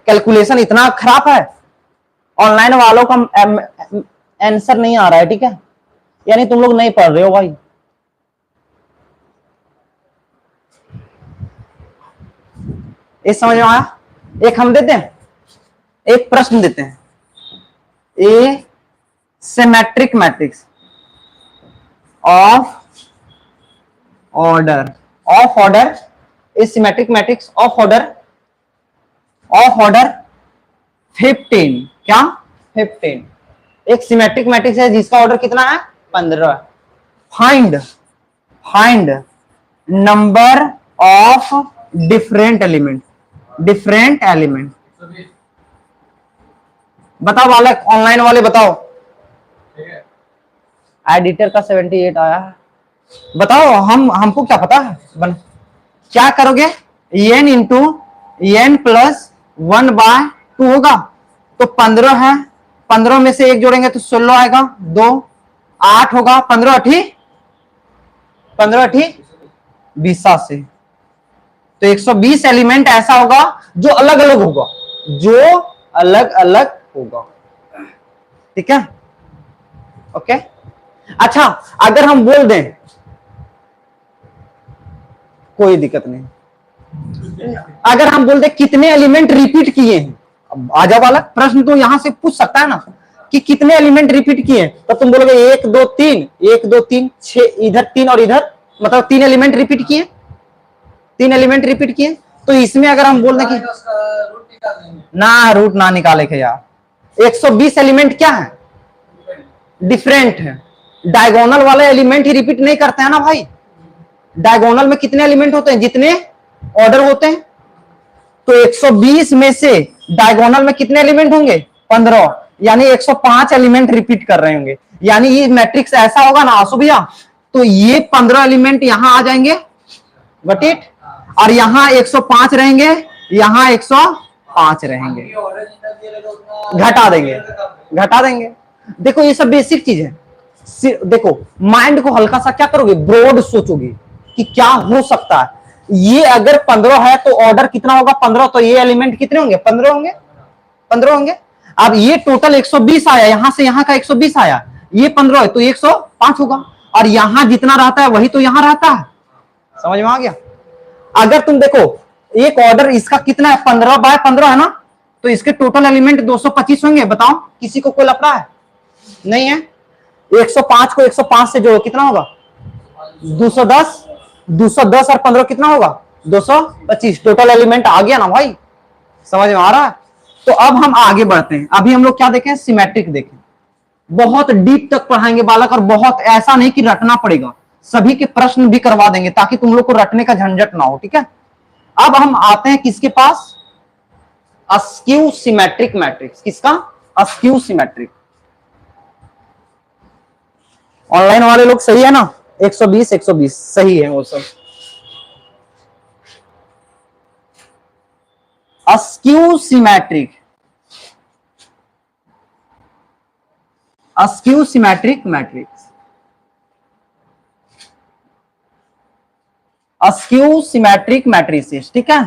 कैलकुलेशन इतना खराब है, ऑनलाइन वालों का आंसर नहीं आ रहा है, ठीक है, यानी तुम लोग नहीं पढ़ रहे हो भाई। ये समझ में आया। एक हम देते हैं, एक प्रश्न देते हैं, a symmetric matrix of order, of order, a symmetric matrix of order 15, क्या 15, एक सिमेट्रिक मैट्रिक्स है जिसका ऑर्डर कितना है 15। Find number of different element, different element. बताओ बालक, ऑनलाइन वाले बताओ। एडिटर का 78 आया है, बताओ। हमको क्या पता है, क्या करोगे, n इंटू n प्लस 1/2 होगा, तो 15 है, 15 में से एक जोड़ेंगे तो 16 आएगा, 2 8 होगा, 15 8 20 से, तो 120 एलिमेंट ऐसा होगा जो अलग अलग होगा, जो अलग अलग होगा, ठीक है, ओके। अच्छा, अगर हम बोल दें, कोई दिक्कत नहीं, अगर हम बोल दें कितने एलिमेंट रिपीट किए हैं, आजा वाला प्रश्न तो यहां से पूछ सकता है ना कि कितने एलिमेंट रिपीट किए, तो तुम बोलोगे 1 2 3 1 2 3 6, इधर 3 और इधर, मतलब 3 एलिमेंट रिपीट किए, 3 एलिमेंट रिपीट किए। तो इसमें अगर हम बोल दें कि ना रूट ना निकाले के यार, 120 एलिमेंट क्या है, डिफरेंट है। डायगोनल वाले एलिमेंट ही रिपीट नहीं करते हैं ना भाई, डायगोनल में कितने एलिमेंट होते हैं, जितने ऑर्डर होते हैं, तो 120 में से डायगोनल में कितने एलिमेंट होंगे 15, यानी 105 एलिमेंट रिपीट कर रहे होंगे। यानी ये मैट्रिक्स ऐसा होगा ना आसु भैया, तो ये 15 एलिमेंट यहां आ जाएंगे, गॉट इट, और यहां 105 रहेंगे, यहां 105 रहेंगे, घटा देंगे। देखो ये सब बेसिक चीज है। देखो माइंड को हल्का सा क्या करोगे, ब्रॉड सोचोगे कि क्या हो सकता है। ये अगर 15 है तो ऑर्डर कितना होगा 15, तो ये एलिमेंट कितने होंगे 15 होंगे, 15 होंगे। अब ये टोटल 120 आया, यहां से यहां का 120 आया, ये 15 है तो 105 होगा, और यहां जितना रहता है वही तो यहां रहता है। समझ में आ गया। अगर तुम देखो एक ऑर्डर इसका कितना है 15/15 है ना, तो इसके टोटल एलिमेंट 225 होंगे। बताओ किसी को कोई लफड़ा है, नहीं है। 105 को 105 से जोड़ो कितना होगा 210, 210 और 15 कितना होगा 225, टोटल एलिमेंट आ गया ना भाई, समझ में आ रहा है। तो अब हम आगे बढ़ते हैं, अभी हम लोग क्या देखें, सिमेट्रिक देखें। बहुत डीप तक पढ़ाएंगे बालक, और बहुत ऐसा नहीं कि रटना पड़ेगा, सभी के प्रश्न भी करवा देंगे ताकि तुम लोग को रटने का झंझट ना हो, ठीक है। अब हम आते हैं किसके पास, अस्क्यू सिमेट्रिक मैट्रिक्स। किसका, अस्क्यू सिमेट्रिक। ऑनलाइन वाले लोग सही है ना, 120 120 सही है वो सब। Askew symmetric, askew symmetric matrix, askew symmetric matrices, ठीक है।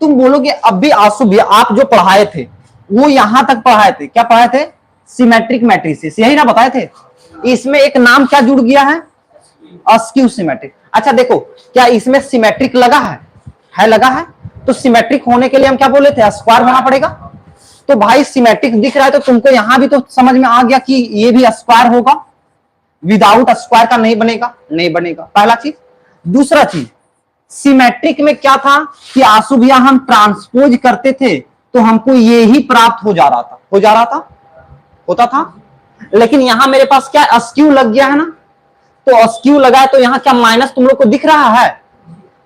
तुम बोलोगे अब भी आंसू भैया आप जो पढ़ाए थे वो यहां तक पढ़ाए थे, क्या पढ़ाए थे, सिमेट्रिक मैट्रिसेस, यही ना बताए थे। इसमें एक नाम क्या जुड़ गया है, अस्क्यू सिमेट्रिक। अच्छा देखो क्या इसमें सिमेट्रिक लगा है लगा है, तो सिमेट्रिक होने के लिए हम क्या बोले थे, स्क्वायर होना पड़ेगा। तो भाई सिमेट्रिक दिख रहा है तो तुमको यहां भी तो समझ में आ गया कि ये भी स्क्वायर होगा, विदाउट स्क्वायर का नहीं बनेगा, नहीं बनेगा, पहला चीज। दूसरा चीज सिमेट्रिक में क्या था कि आंसू भैया हम ट्रांसपोज करते थे तो हमको ये ही प्राप्त हो जा रहा था, होता था। लेकिन यहां मेरे पास क्या अस्क्यू लग गया है ना, तो अस्क्यू लगा है तो यहां क्या माइनस तुम लोग को दिख रहा है,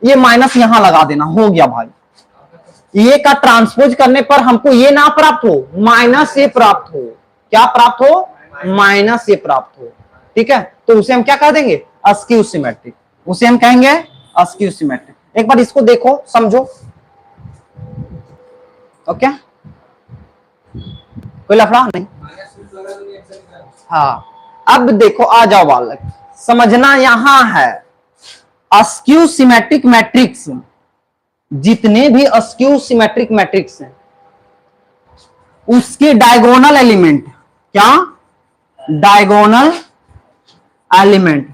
ये माइनस यहां लगा देना, हो गया भाई। ये का ट्रांसपोज करने पर हमको ये ना प्राप्त हो, माइनस ये प्राप्त हो, क्या प्राप्त हो, माइनस ये प्राप्त हो, ठीक है। तो उसे हम क्या कह देंगे, अस्क्यू सिमेट्रिक, उसे हम कहेंगे अस्क्यू सिमेट्रिक। एक बार इसको देखो समझो, ओके, कोई लफड़ा नहीं। हाँ, अब देखो आ जाओ बालक, समझना यहां है अस्क्यू सिमेट्रिक मैट्रिक्स, जितने भी अस्क्यू सिमेट्रिक मैट्रिक्स हैं उसके डायगोनल एलिमेंट, क्या डायगोनल एलिमेंट,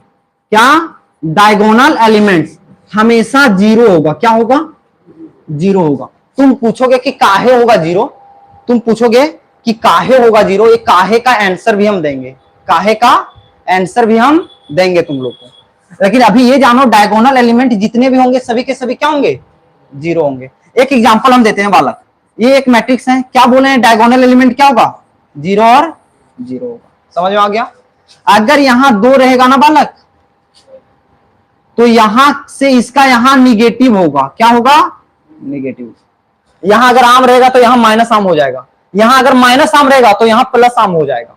क्या डायगोनल एलिमेंट्स हमेशा जीरो होगा, क्या होगा, जीरो होगा। तुम पूछोगे कि काहे होगा जीरो, तुम पूछोगे कि काहे होगा जीरो, ये काहे का आंसर भी हम देंगे, काहे का आंसर भी हम देंगे तुम लोग को। लेकिन अभी ये जानो डायगोनल एलिमेंट जितने भी होंगे सभी के सभी क्या होंगे, जीरो होंगे। एक एग्जांपल हम देते हैं बालक, ये एक मैट्रिक्स है, क्या बोले हैं, डायगोनल एलिमेंट क्या होगा, जीरो और जीरो होगा, समझ में आ गया। अगर यहां दो रहेगा ना बालक, तो यहां से इसका यहां निगेटिव होगा, क्या होगा, निगेटिव। यहां अगर आम रहेगा तो यहां माइनस आम हो जाएगा, यहां अगर माइनस आम रहेगा तो यहां प्लस आम हो जाएगा।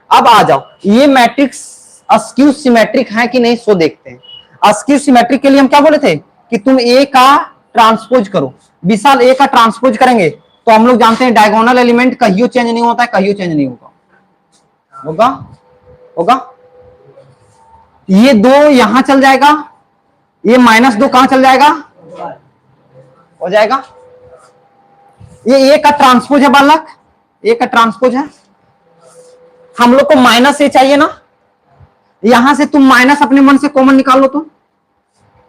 अब आ जाओ, ये मैट्रिक्स अस्क्यू सिमेट्रिक है कि नहीं सो देखते हैं। अस्क्यू सिमेट्रिक के लिए हम क्या बोले थे कि तुम ए का ट्रांसपोज करो, विशाल ए का ट्रांसपोज करेंगे तो हम लोग जानते हैं डायगोनल एलिमेंट कहियो चेंज नहीं होता है, कहियो चेंज नहीं होगा, होगा होगा। ये दो यहां चल जाएगा, ये माइनस दो कहां चल जाएगा, हो जाएगा। ये ए का ट्रांसपोज है बालक, ए का ट्रांसपोज है। हम लोग को माइनस ए चाहिए ना, यहां से तुम माइनस अपने मन से कॉमन निकाल लो, तुम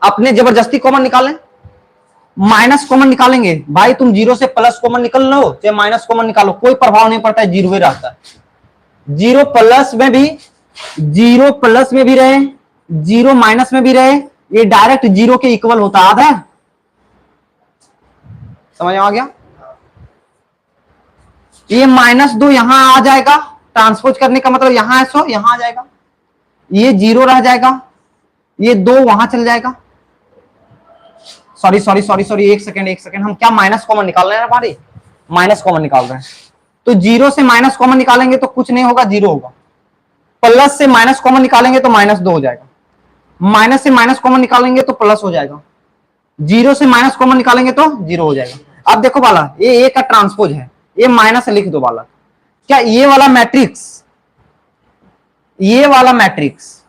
अपने जबरदस्ती कॉमन निकालें, माइनस कॉमन निकालेंगे भाई, तुम जीरो से प्लस कॉमन निकल लो चाहे माइनस कॉमन निकालो, कोई प्रभाव नहीं पड़ता है, जीरो ही रहता है। जीरो प्लस में भी, जीरो प्लस में भी रहे, जीरो माइनस में भी रहे, ये डायरेक्ट जीरो के इक्वल होता है, आधा। समझ में आ गया। ये माइनस दो यहां आ जाएगा, ट्रांसपोज करने का मतलब यहां है सो यहां आ जाएगा, ये जीरो रह जाएगा, ये दो वहां चल जाएगा। सॉरी सॉरी सॉरी सॉरी, एक सेकेंड, हम क्या माइनस कॉमन निकाल रहे हैं हमारे, माइनस कॉमन निकाल रहे हैं। तो जीरो से माइनस कॉमन निकालेंगे तो कुछ नहीं होगा, जीरो होगा। प्लस से माइनस कॉमन निकालेंगे तो माइनस दो हो जाएगा, माइनस से माइनस कॉमन निकालेंगे तो प्लस हो जाएगा, जीरो से माइनस कॉमन निकालेंगे तो जीरो हो जाएगा। अब देखो बाला, ये ए का ट्रांसपोज है, ये माइनस लिख दो बाला। क्या ये वाला मैट्रिक्स, ये वाला मैट्रिक्स,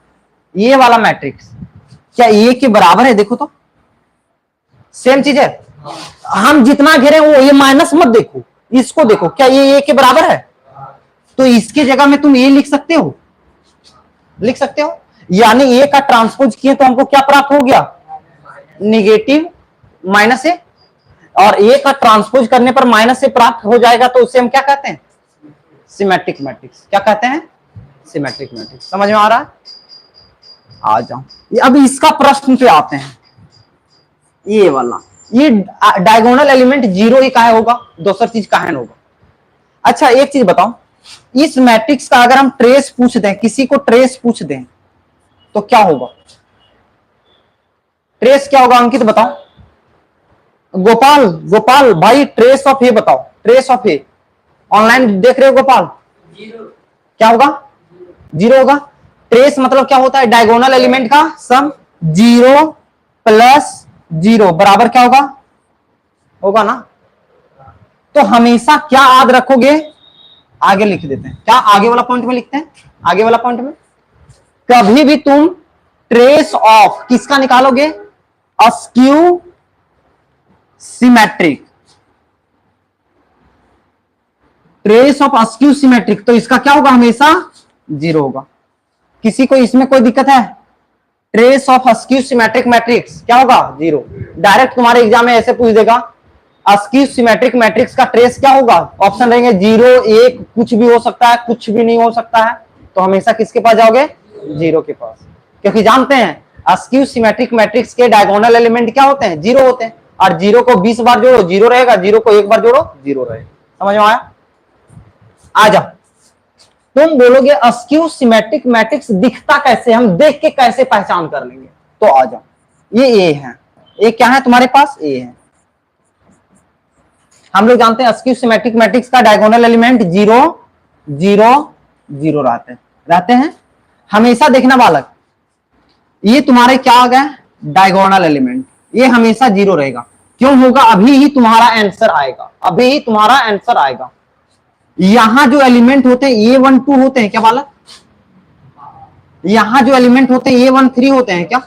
ये वाला मैट्रिक्स क्या ए के बराबर है, देखो तो सेम चीज है। हम जितना घेरे वो, ये माइनस मत देखो, इसको देखो, क्या ये ए के बराबर है, तो इसके जगह में तुम ये लिख सकते हो, लिख सकते हो। यानी ए का ट्रांसपोज किए तो हमको क्या प्राप्त हो गया, निगेटिव माइनस ए, और ए का ट्रांसपोज करने पर माइनस से प्राप्त हो जाएगा, तो उसे हम क्या कहते हैं, सिमेट्रिक मैट्रिक्स। क्या कहते हैं, सिमेट्रिक मैट्रिक्स। समझ में आ रहा है। आ जाओ, अब इसका प्रश्न पे आते हैं। ये वाला, ये डायगोनल एलिमेंट जीरो ही काहे होगा, दूसरी चीज काहे न होगा। अच्छा एक चीज बताओ, इस मैट्रिक्स का अगर हम ट्रेस पूछ दें, किसी को ट्रेस पूछ दें तो क्या होगा, ट्रेस क्या होगा, अंकित बताओ। गोपाल, गोपाल भाई ट्रेस ऑफ ए बताओ, ट्रेस ऑफ ए, ऑनलाइन देख रहे हो गोपाल, जीरो। क्या होगा, जीरो होगा। ट्रेस मतलब क्या होता है, डायगोनल एलिमेंट का सम, जीरो प्लस जीरो बराबर क्या होगा, होगा ना। तो हमेशा क्या याद रखोगे, आगे लिख देते हैं, क्या आगे वाला पॉइंट में लिखते हैं, आगे वाला पॉइंट में कभी भी तुम ट्रेस ऑफ किसका निकालोगे, askew symmetric, trace of askew symmetric, तो इसका क्या होगा, हमेशा जीरो होगा। किसी को इसमें कोई दिक्कत है, trace of askew symmetric matrix क्या होगा, जीरो। डायरेक्ट तुम्हारे एग्जाम में ऐसे पूछ देगा, अस्क्यू सिमेट्रिक मैट्रिक्स का ट्रेस क्या होगा, ऑप्शन रहेंगे जीरो, एक, कुछ भी हो सकता है, कुछ भी नहीं हो सकता है, तो हमेशा किसके पास जाओगे, जीरो के पास, क्योंकि जानते हैं अस्क्यू सिमेट्रिक मैट्रिक्स के डायगोनल एलिमेंट क्या होते हैं, जीरो होते हैं, और जीरो को 20 बार जोड़ो जीरो रहेगा, जीरो को एक बार जोड़ो जीरो रहेगा। समझ में आया। आ जाओ, तुम बोलोगे अस्क्यू सिमेट्रिक मैट्रिक्स दिखता कैसे, हम देख के कैसे पहचान कर लेंगे? तो आ जाओ, ये ए है, ए क्या है तुम्हारे पास? ए है। हम लोग जानते हैं अस्क्यू सिमेट्रिक मैट्रिक्स का डायगोनल एलिमेंट 0 0 0 रहते हैं हमेशा। देखना बालक, ये तुम्हारे क्या आ गया? डायगोनल एलिमेंट, ये हमेशा 0 रहेगा। क्यों होगा? अभी ही तुम्हारा आंसर आएगा, अभी ही तुम्हारा आंसर आएगा। यहां जो एलिमेंट होते हैं A1 2 होते हैं क्या बालक? यहां जो एलिमेंट होते हैं A1 3 होते हैं क्या?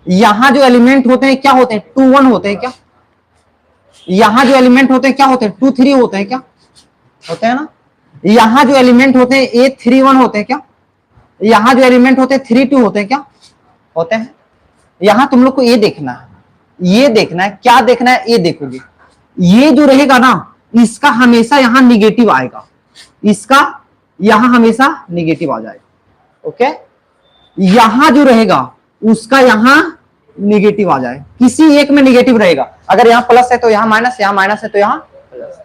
यहां जो एलिमेंट होते हैं क्या होते हैं? 2 1 होते हैं क्या? यहां जो एलिमेंट होते हैं क्या होते हैं? 2 3 होते हैं क्या? होते हैं ना। यहां जो एलिमेंट होते हैं A3 1 होते हैं क्या? यहां जो एलिमेंट होते हैं 3 2 होते हैं क्या? होते हैं। यहां तुम लोग को ये देखना है, ये देखना है, क्या देखना है? ये देखोगे, ये जो रहेगा ना, इसका हमेशा यहां निगेटिव आएगा, इसका यहां हमेशा निगेटिव आ जाएगा। ओके, यहां जो रहेगा उसका यहां निगेटिव आ जाए, किसी एक में निगेटिव रहेगा। अगर यहां प्लस है तो यहां माइनस, यहां माइनस है तो यहां प्लस।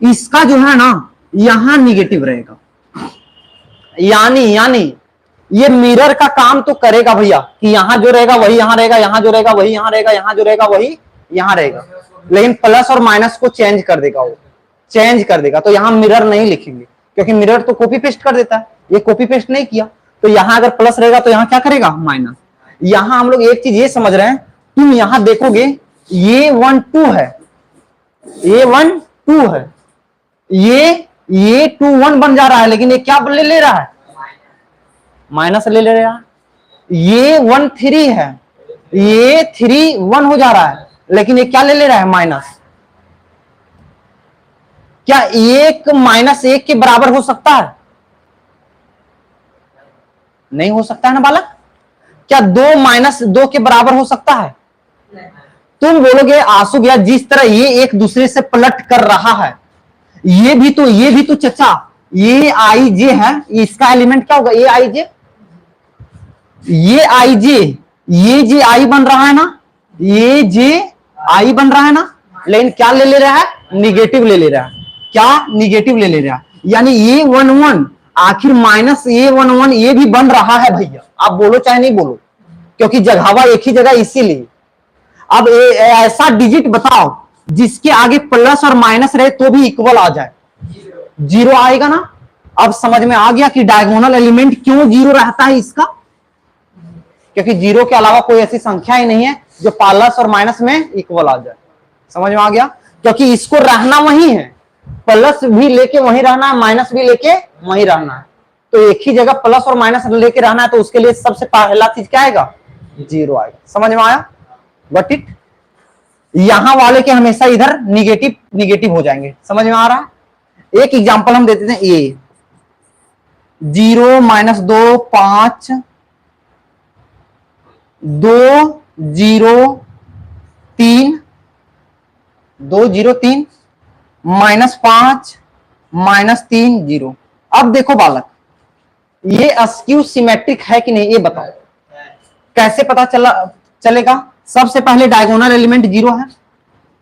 इसका जो है ना यहां निगेटिव रहेगा, यानी ये मिरर का काम तो करेगा भैया, कि यहां जो रहेगा वही यहां रहेगा, यहां जो रहेगा वही यहां रहेगा, यहां जो रहेगा वही यहां रहेगा, लेकिन प्लस और माइनस को चेंज कर देगा, वो चेंज कर देगा। तो यहां मिरर नहीं लिखेंगे, क्योंकि मिरर तो कॉपी पेस्ट कर देता है, ये कॉपी पेस्ट नहीं किया। तो यहां अगर प्लस रहेगा तो यहां क्या करेगा? माइनस। यहां हम लोग एक चीज ये समझ रहे हैं, तुम यहां देखोगे ये 1 2 है, ये 1 2 है, ये 2 1 बन जा रहा है, लेकिन ये क्या ले रहा है? माइनस ले रहा है। ये 1 3 है, ये 3 1 हो जा रहा है, लेकिन ये क्या ले रहा है? माइनस। क्या एक माइनस एक के बराबर हो सकता है? नहीं हो सकता है ना बालक। क्या 2 माइनस 2 के बराबर हो सकता है? तुम बोलोगे आंसू भैया, जिस तरह ये एक दूसरे से पलट कर रहा है, ये भी तो चचा, ये आई जे है, इसका एलिमेंट क्या होगा? ये आई जे, ये आई जे, ये जे आई बन रहा है ना, ये जे आई बन रहा है ना, लेकिन क्या ले रहा है? निगेटिव ले रहा है। क्या? निगेटिव ले रहा है। यानी ये 1 1 आखिर माइनस ये 1 1 ये भी बन रहा है भैया, आप बोलो चाहे नहीं बोलो, क्योंकि जगहवा एक ही जगह, इसीलिए। अब ऐसा डिजिट बताओ जिसके आगे प्लस और माइनस रहे तो भी इक्वल आ जाए, 0 आएगा ना। अब समझ में आ गया कि डायगोनल एलिमेंट क्यों 0 रहता है इसका, क्योंकि 0 के अलावा कोई ऐसी संख्या ही नहीं है जो प्लस और माइनस में इक्वल आ जाए। समझ में आ गया? क्योंकि इसको रहना वही है, प्लस भी लेके वहीं रहना है, माइनस भी लेके वहीं रहना है। तो एक ही जगह प्लस और माइनस लेके रहना है, तो उसके लिए सबसे पहला चीज क्या आएगा? 0 आएगा। समझ में आया? Got it? यहां वाले के हमेशा इधर निगेटिव हो जाएंगे। समझ में आ रहा है? एक एग्जांपल हम देते हैं, ए 0 -2 5 2 0 3 2 0 3 -5 -3 0। अब देखो बालक, ये अस्क्यू सिमेट्रिक है कि नहीं, ये बताओ कैसे पता चलेगा? सबसे पहले डायगोनल एलिमेंट 0 है,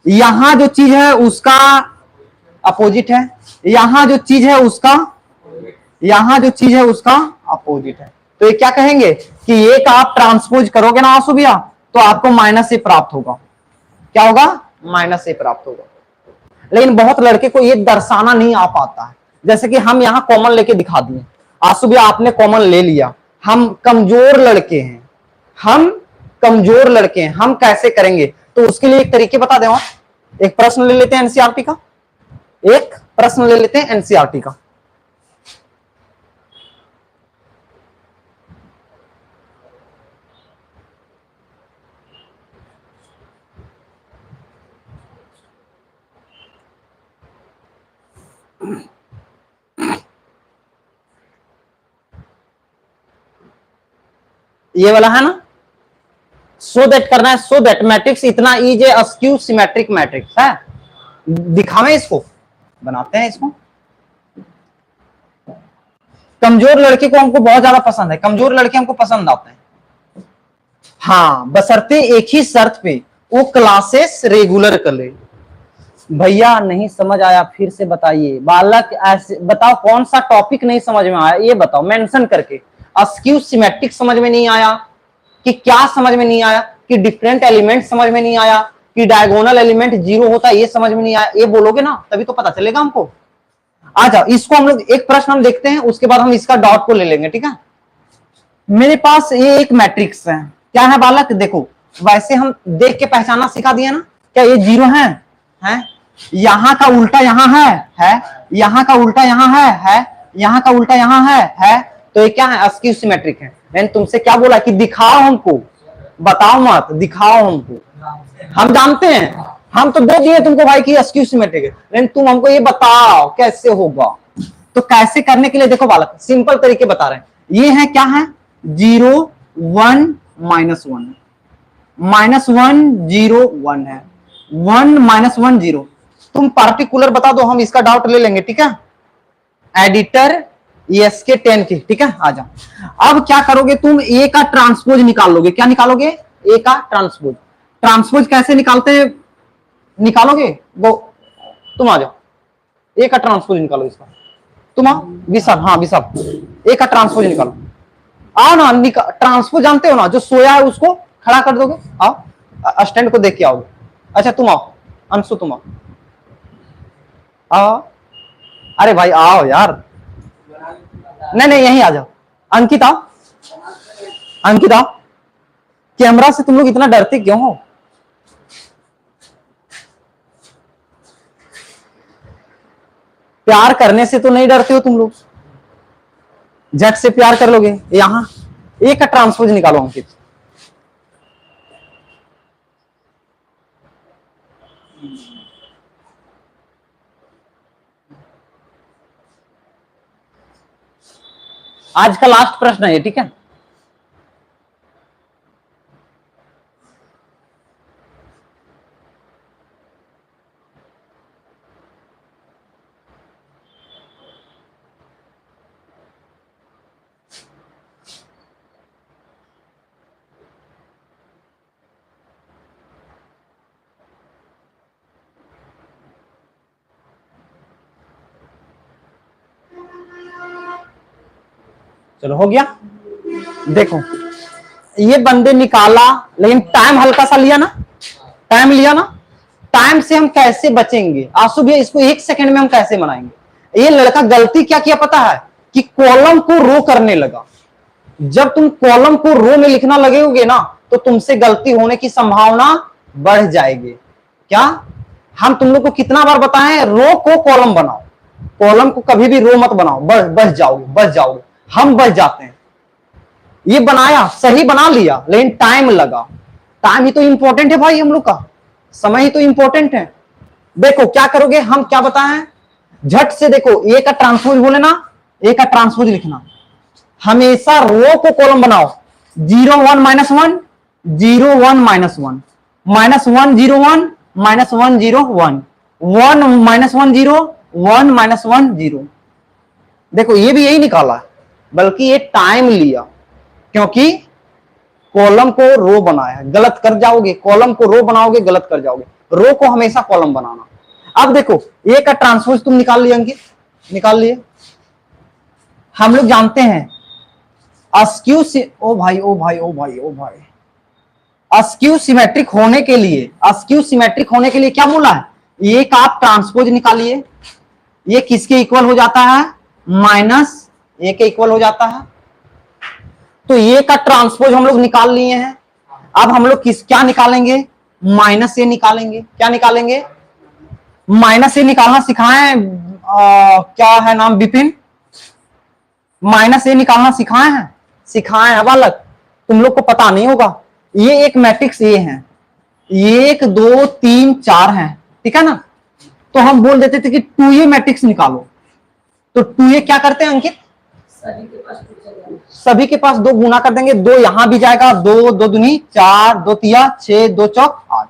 यहां जो चीज है उसका अपोजिट है, यहां जो चीज है उसका अपोजिट है। तो ये क्या कहेंगे कि ये का आप ट्रांसपोज करोगे ना आंसू भैया, तो आपको -a प्राप्त होगा। क्या होगा? -a प्राप्त होगा। लेकिन बहुत लड़के को ये दर्शाना नहीं आ पाता है, जैसे कि हम यहां कॉमन लेके दिखा दिए, आंसू भैया आपने कॉमन ले लिया, हम कमजोर लड़के हैं, हम कैसे करेंगे? तो उसके लिए एक तरीके बता दें, एक प्रश्न ले लेते हैं एनसीईआरटी का, ये वाला है ना, सो दैट करना है, सो दैट मैट्रिक्स इतना is a askew symmetric matrix है। दिखावें इसको, बनाते हैं इसको। कमजोर लड़के को हमको बहुत ज्यादा पसंद है, कमजोर लड़के हमको पसंद आते हैं। हाँ, बशर्ते एक ही शर्त पे वो क्लासेस रेगुलर कर ले। भैया नहीं समझ आया, फिर से बताइए। बालक ऐसे बताओ कौन सा टॉपिक नहीं समझ में आया, ये बताओ मेंशन करके। अस्क्यू सिमेट्रिक समझ में नहीं आया कि क्या समझ में नहीं आया, कि डिफरेंट एलिमेंट समझ में नहीं आया, कि डायगोनल एलिमेंट जीरो होता है ये समझ में नहीं आया, ये बोलोगे ना तभी तो पता चलेगा हमको। आ जाओ, इसको हम लोग एक प्रश्न हम देखते हैं, उसके बाद हम इसका डॉट को ले लेंगे, ठीक है। मेरे पास ये एक मैट्रिक्स है, क्या है बालक, देखो वैसे हम देख के पहचानना सिखा दिया ना, क्या ये जीरो है? यहाँ का उल्टा यहाँ है, यहाँ का उल्टा यहाँ है, यहाँ का उल्टा यहाँ है, तो ये क्या है, अस्क्यू सिमेट्रिक है। मैंने तुमसे क्या बोला कि दिखाओ हमको, बताओ मत, दिखाओ हमको। हम जानते हैं, हम तो दे दिए तुमको भाई कि अस्क्यू सिमेट्रिक है, लेकिन तुम हमको ये बताओ कैसे होगा। तो कैसे करने के लिए देखो बालक, सिंपल तरीके बता रहे हैं। ये है क्या है, 0 1 -1, -1 0 1 है, 1 -1 0। तुम पार्टिकुलर बता दो, हम इसका डाउट ले लेंगे, ठीक है। एडिटर एस के 10 की, ठीक है। आ जाओ, अब क्या करोगे तुम, ए का ट्रांसपोज निकाल लोगे। क्या निकालोगे, ए का ट्रांसपोज। ट्रांसपोज कैसे निकालते हैं, निकालोगे वो, तुम आ जाओ, ए का ट्रांसपोज निकालो इसका। तुम आओ विशाल, हाँ विशाल, ए का ट्रांसपोज निकालो। आओ ना, ट्रांसपोज जानते हो ना, जो सोया है उसको खड़ा कर दोगे। आओ, स्टैंड को देख के आओगे। अच्छा तुम आओ, अंशु तुम आओ, आओ। अरे भाई आओ यार, नहीं नहीं यहीं आ जाओ। अंकित आओ, अंकित आओ। कैमरा से तुम लोग इतना डरते क्यों हो? प्यार करने से तो नहीं डरते हो तुम लोग, झट से प्यार कर लोगे। यहां एक का ट्रांसपोज निकालो अंकित। आज का लास्ट प्रश्न है, ठीक है। चलो हो गया। देखो ये बंदे निकाला, लेकिन टाइम हल्का सा लिया ना, टाइम लिया ना। टाइम से हम कैसे बचेंगे आंसू भैया, इसको 1 सेकंड में हम कैसे बनाएंगे। ये लड़का गलती क्या किया पता है, कि कॉलम को रो करने लगा। जब तुम कॉलम को रो में लिखना लगेगे ना, तो तुमसे गलती होने की संभावना बढ़ जाएगी। क्या हम तुम लोग को कितना बार बताएं, रो को कॉलम बनाओ, कॉलम को कभी भी रो मत बनाओ, बच जाओगे, बच जाओगे। हम बच जाते हैं। ये बनाया, सही बना लिया, लेकिन टाइम लगा। टाइम ही तो इंपॉर्टेंट है भाई, हम लोग का समय ही तो इंपॉर्टेंट है। देखो क्या करोगे, हम क्या बताएं, झट से देखो, ए का ट्रांसपोज बोले ना, ए का ट्रांसपोज लिखना। हमेशा रो को कॉलम बनाओ, 0 1 -1 0 1 -1 -1 0 1 -1 0 1 1 -1 0 1 -1 0। देखो ये भी यही निकाला, बल्कि ये टाइम लिया, क्योंकि कॉलम को रो बनाया। गलत कर जाओगे, कॉलम को रो बनाओगे गलत कर जाओगे, रो को हमेशा कॉलम बनाना। अब देखो ए का ट्रांसपोज तुम निकाल लिए अंकित, निकाल लिए। हम लोग जानते हैं अस्क्यू से, ओ भाई ओ भाई ओ भाई ओ भाई, अस्क्यू सिमेट्रिक होने के लिए, अस्क्यू सिमेट्रिक होने के लिए क्या बोला है, ए का आप ट्रांसपोज निकालिए। ये किसके इक्वल हो जाता है, माइनस ए के इक्वल हो जाता है। तो ये का ट्रांसपोज हम लोग निकाल लिए हैं। अब हम लोग क्या निकालेंगे, माइनस ए निकालेंगे। क्या निकालेंगे, माइनस ए निकालना सिखाएं, क्या है नाम, विपिन, माइनस ए निकालना सिखाए हैं, सिखाए हैं बालक, तुम लोग को पता नहीं होगा। ये एक मैट्रिक्स ए है, 1 2 3 4 है, ठीक है ना। तो हम बोल देते थे कि 2a मैट्रिक्स निकालो। तो 2a क्या करते हैं अंकित, सभी के पास 2 गुना कर देंगे, 2 यहां भी जाएगा, 2 2 दूनी 4, 2 तिया 6, 2 चौक 8।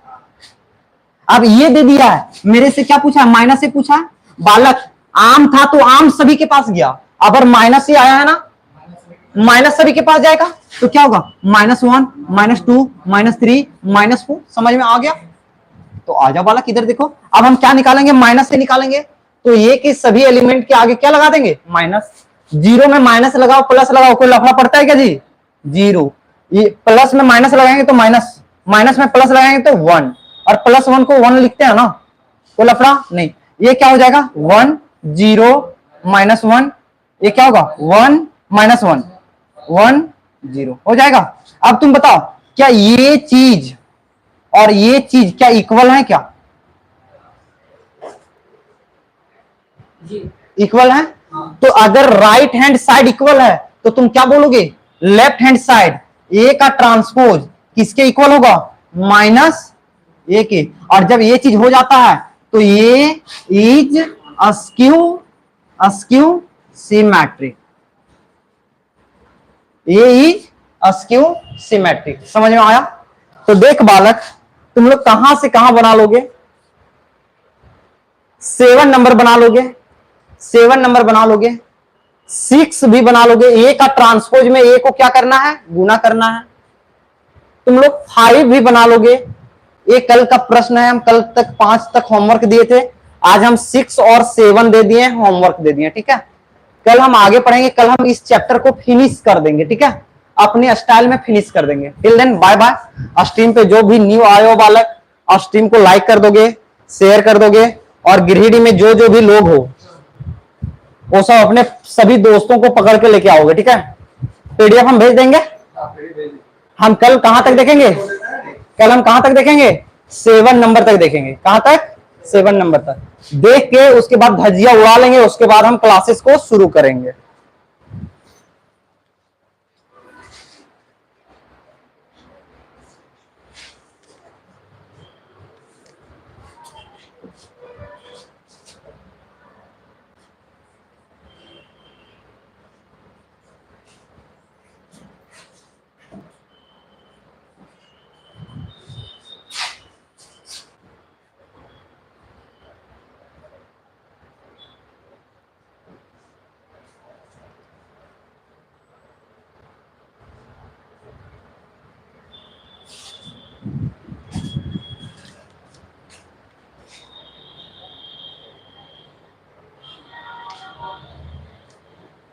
अब ये दे दिया है, मेरे से क्या पूछा है, माइनस से पूछा है। बालक आम था तो आम सभी के पास गया, अगर माइनस से आया है ना, माइनस सभी के पास जाएगा, तो क्या होगा, -1 -2 -3 -4। समझ में आ गया। तो आ जाओ बालक इधर देखो, अब हम क्या निकालेंगे, माइनस से निकालेंगे। तो ये कि सभी एलिमेंट के आगे क्या लगा देंगे, माइनस। जीरो में माइनस लगाओ प्लस लगाओ, कोई लफड़ा पड़ता है क्या जी, जीरो। ये प्लस में माइनस लगाएंगे तो माइनस, माइनस में प्लस लगाएंगे तो 1, और प्लस 1 को 1 लिखते हैं ना, कोई लफड़ा नहीं। ये क्या हो जाएगा 1 0 -1, ये क्या होगा 1 -1 1 0 हो जाएगा। अब तुम बताओ क्या ये चीज और ये चीज क्या इक्वल है, क्या इक्वल है? तो अगर राइट हैंड साइड इक्वल है तो तुम क्या बोलोगे, लेफ्ट हैंड साइड ए का ट्रांसपोज किसके इक्वल होगा, माइनस ए के। और जब ये चीज हो जाता है तो ये इज अस्क्यू सिमेट्रिक, ये इज अस्क्यू सिमेट्रिक। समझ में आया? तो देख बालक, तुम लोग कहां से कहां बना लोगे, 7 नंबर बना लोगे, 7 नंबर बना लोगे, 6 भी बना लोगे। ए का ट्रांसपोज में ए को क्या करना है, गुना करना है। तुम लोग 5 भी बना लोगे। ये कल का प्रश्न है, हम कल तक 5 तक होमवर्क दिए थे, आज हम 6 और 7 दे दिए, होमवर्क दे दिए, ठीक है। कल हम आगे पढ़ेंगे, कल हम इस चैप्टर को फिनिश कर देंगे, ठीक है, अपने स्टाइल में फिनिश कर देंगे। Till then bye bye. Stream पे जो भी न्यू आए हो बालक, स्ट्रीम को लाइक कर दोगे, शेयर कर दोगे, और गिरिडीह में जो जो भी लोग हो वो सब अपने सभी दोस्तों को पकड़ के लेके आओगे, ठीक है। पीडीएफ हम भेज देंगे। हम कल कहां तक देखेंगे, कल हम कहां तक देखेंगे, 7 नंबर तक देखेंगे। कहां तक, 7 नंबर तक देख के उसके बाद धज्जियां उड़ा लेंगे, उसके बाद हम क्लासेस को शुरू करेंगे।